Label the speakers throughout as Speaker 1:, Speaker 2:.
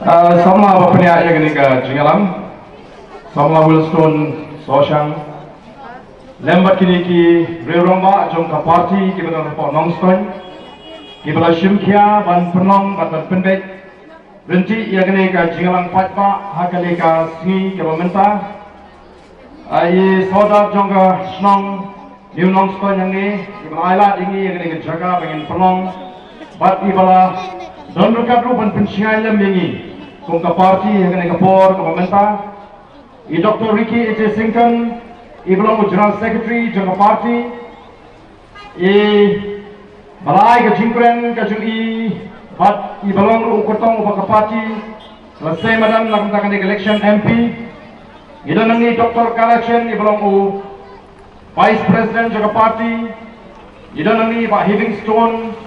Speaker 1: Sama apa punya yang ini ke Jingalam, sama Wilstone Soshang, lembat kini ki Riromba jongka parti ki betul betul nongstoin, ki betul Shimkia ban penong ban pendek, renti yang ini ke Jingalam Patpa hakali ke Singi ke Pemerintah, ai saudara jongka Snong new nongstoin yang ini, ki betul Ailat ini yang ini ke jaga bangin penong, bat ki betul don rekadru ban pensiai lem ini. Kung ka party yang kena kapor ka pemerintah, i Dr. Ricky H. Sington, i belong General Secretary jang ka party, i balai ka jingkren ka jung i bat i belong ukotong upa ka party, selesai madan nak mentakan election MP, i dan ni Dr. Kalachen i belong Vice President jang ka party, i dan ni Pak Livingstone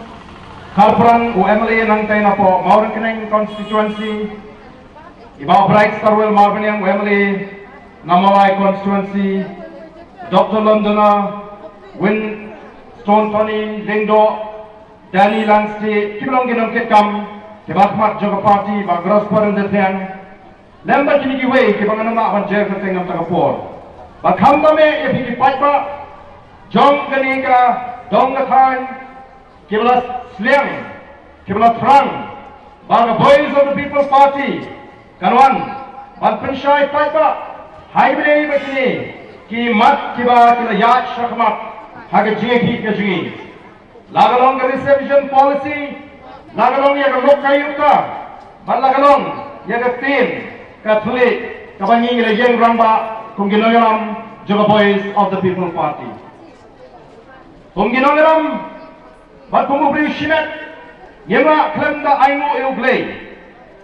Speaker 1: Kalperan MLA nang tayo na po Mauran Keneng constituency. Iba Bright Starwell Marvin yang MLA Namawai constituency. Dr. Londona Winstone Tony Lindo Danny Lansty kiblong ginong kitkam kibakmat Joga Party ba Grosparan Detian lembat kini giwe kibang nama awan jer kateng ng tagapor bagham kami ipiki patpa jong ganika dong gathan kiblas sliang kiblas frang baga boys of the People's Party Kanuan, ban pensyai patpa, hai beli begini, ki mat kiba kila yat syakmat, haga jingi ke jingi. Lagalong ke reception policy, lagalong ya ke lokay yuka, ban lagalong ya ke tin, ke tulik, ke bangi ngila yang ramba, kung ginoyam, juga boys of the People's Party. Kung ginoyam, ban pumubri shinet, yema klem da aingo euglay.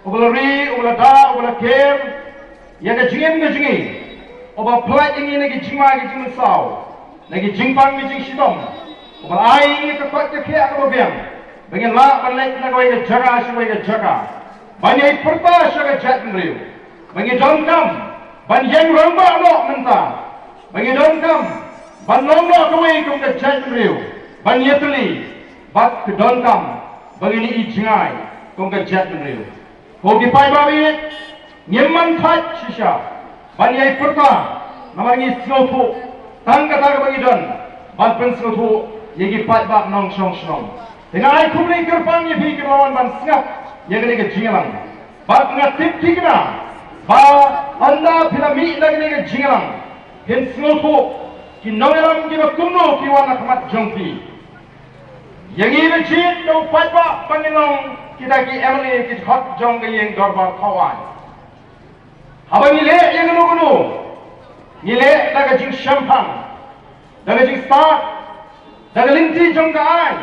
Speaker 1: Ubala ri, ubala da, ubala ker, ya ka jingim ka jingi, ubala plat ingi nagi jingma ka jingin saw, nagi jingpang ka jing shidom, ubala ay ingi ka kwat ka kaya ka babiang, bangin la balay na kaway ka jaga, siya kaway ka jaga, banyay perta siya ka jatin riyo, bangin don kam, banyang ramba ano menta, bangin don kam, banong no kaway kung ka jatin riyo, banyatuli, bat ka don kam, bangin ni ijingay kung ka jatin riyo. Hogi pai babi nyemman thaj shisha banyai perta namangi snothu tangga tangga bagi don ban pen snothu yegi pai bab nong shong shong dengan ai kumlei kerpang ye bhi lawan ban snap yegi ke jingalang bat na tip tikna ba anda filami lagi ke jingalang hen snothu ki noyaram ki bakumno ki wana khamat jongpi yegi be jit do pai bab panginong kita ki MLA ki hot jong ke yang dorbar kawan. Haba ngile yang gunu, ngile daga jing champagne, daga jing start, daga linti jong ka ay.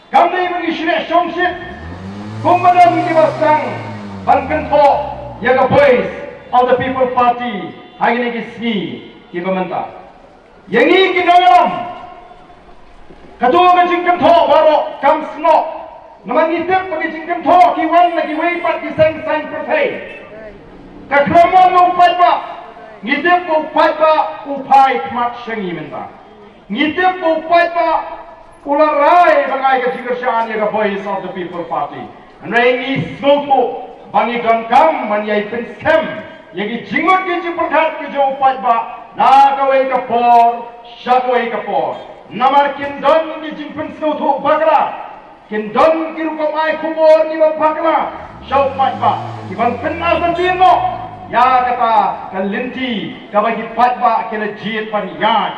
Speaker 1: Kami bagi shire shongship, kumbada bagi basang, bankan po, yaga boys of the People's Party, hari ini ki sni ki pemerintah. Yang ini ki nongalam, ketua jing kanto baru kam snok. Naman itip pagi jingkem tho ki wan lagi wei pat ki sang sang perthai ka kromo no patba ngitip po patba upai kmat sengi menta ngitip po patba ularai bangai ka jingershan ya ka boys of the People's Party anrai ni snopo bangi don kam man yai pen scam yagi jingot ki jiperkat ki jo patba na ka wei ka por shakoi ka por namar kin don ki jingpen snoto bagra Kindon kirukom ay kumor ni mapakla shaw patba iban penal sandino ya kata kalinti kabagi patba kila jit pan yan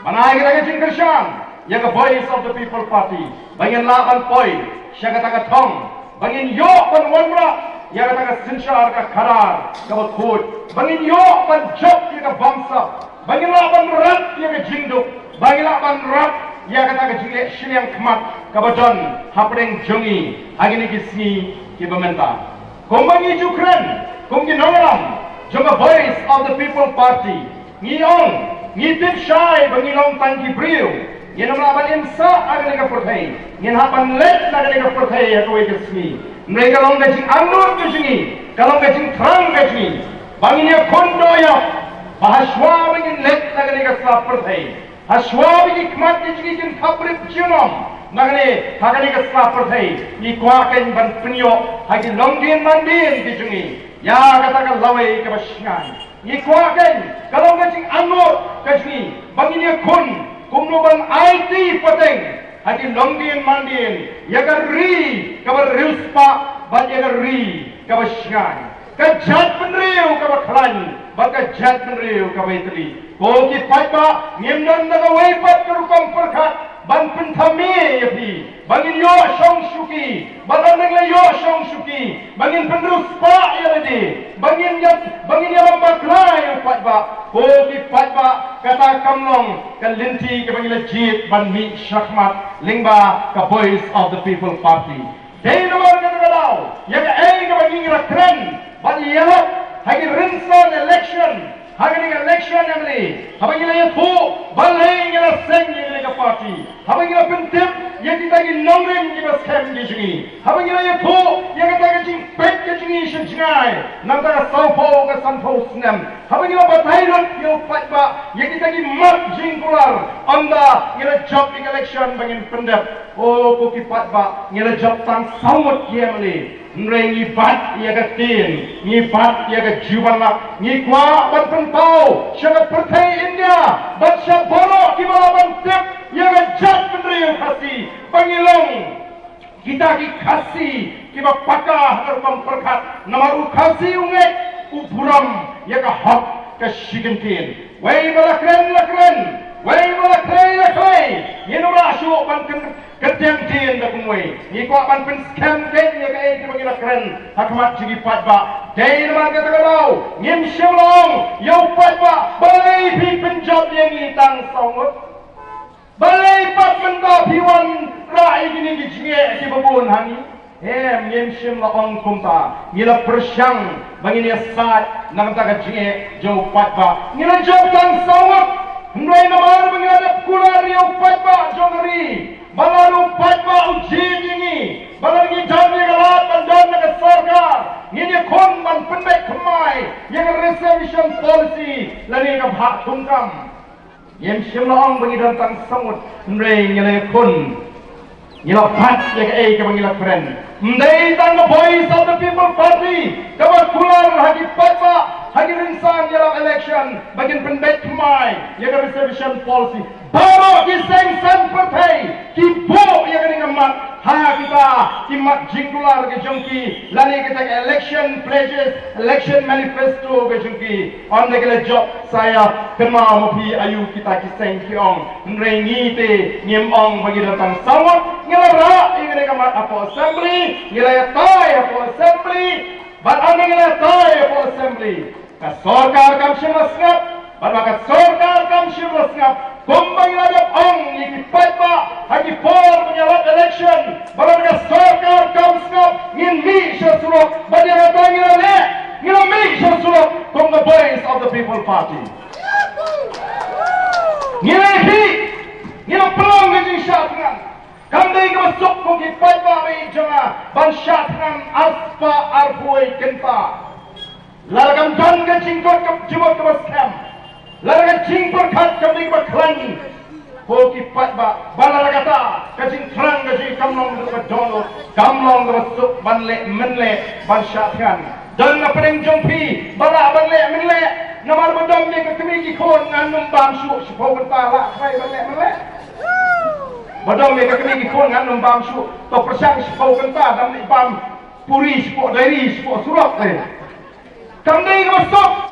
Speaker 1: manay kita jingkershan ya ka voice of the People's Party bangin laban poi siya kata ka thong bangin yo pan wanra ya kata ka sinshar ka karar ka bakhut bangin yo pan job ya ka bamsa bangin laban rat ya ka jingduk bangin laban rat ya kata ka jingle shiliang kmat kabadon hapdeng jongi agini kisni ki pemerintah kombangi jukren kumgi nongalam jonga voice of the People's Party ngiong ngitip syai bangilong tangki brio yenam laban imsa agini ka perthai ngin hapan let agini ka perthai hakoi kisni mereka long gajing anur kisni kalong gajing terang gajing bangin ya kondo ya bahaswa bangin let agini ka perthai Aswabi ikmat ni jigi jin kabrip jinom Nangani hakani ka sa perthai ni kwa ken ban penyo hagi longdin mandin di jungi ya kata ka lawai ka basngan ni kwa ken kalau ka jing anur ka jungi bangini kun kumno ban IT pateng hagi longdin mandin ya ka ri ka bar rilspa ban ya ka ri ka basngan ka jat penriu ka baklan baka jat penriu ka baitli ko ki paipa ngimdan na wai pat ka rukam perkhat ban penthami yapi bangin yo shong shuki balan ngle yo shong shuki bangin pendrus pa yadi bangin ya bakla yo patba ko ki patba kata kamlong kalinti ke bangin jit ban mi shakmat lingba ka voice of the people party dei nomor ka daw ya ka ai ka bangin ra tren ban yelop hagi rinsan election Hagani election namli, habangila yetu balai ngila seng ngila party, habangila pentip yang kita gi nongren gi baskem gi jungi, habangila yetu yang kita gi jing pet gi jungi shenjai, namta saupo ke sanpo snem, habangila batairot yo patba yang kita gi mat jingkular, anda ngila job election bangin pendep, oh koki patba ngila job tang samut kiamli. Ngi bat ia ka tin ngi bat ia ka jiwala ngi kwa ban pentau syagat pertai India ban syabolo ki bala ban tip ia ka jat penriu khasi pangilong kita ki khasi ki ba pakah arpam perkhat namaru khasi unget uburam ia ka hak ka shigentin wai bala kren wai bala kren yenura syu ban ketiang tin da kumoi ni ko ban pen scam ken ya kai ki bagila kren hakmat jigi patba dei nama ka tagalau ngim shulong yo patba balai pi penjab yang ni tang songot balai pat menda piwan rai gini ki jinge ki babun hani ngim shim la ong kumta ngila persyang bangini sat nang ta ka jinge jo patba ngila job tang songot ndoi nama bangila kular yo patba jongri Balaru patwa ujian ini, balangi jami galat bandan ke sarkar, ini kon ban pendek kemai, yang reservation policy lagi ke hak tungkam, yang semua orang bagi tentang semut, mereka yang kon, yang pat yang ke bangila friend, mereka tentang voice of the people party, kabar kular hagi patwa. Hagi rinsan dalam election bagian pendek kemai yang reservation policy baru disengsan partai kibo yang dengan mat ha kita kimat jingkular ke jongki lani kita ke election pledges election manifesto ke jongki on the job saya kena mapi ayu kita kiseng kiong nrengi te ngimong bagi datang samot ngelara yang dengan mat apa assembly ngilaya tai apa assembly but anda ngilaya tai apa assembly Sorkar kam shirasngap, barmaka sorkar kam shirasngap, kumbang lajap ong ikipat ba, hagi por menyalat election, barmaka sorkar kam snap, ngin mi syasulok, badia kata ngila mi syasulok, kum the voice of the people party. Ngila hi, ngila pelong ngajing syatngan, kandai kemasuk kum ikipat ba may janga, ban syatngan aspa arpuay kenta. Laragam dan ke jingkot ke jumot ke baskem, laragam jingkot kat kami ke baklan, hoki pat ba balaragata ke jingkrang ke jing kamlong ke dono, kamlong ke basuk banle menle bansyatkan, dan napening jompi bala banle menle, namar badam ni ke kami kikon nganum bangsu sepau bertala kai banle menle, badam ni ke kami kikon nganum bangsu, to persang sepau bertala dan bam puri sepau dari sepau surat le. Kami masuk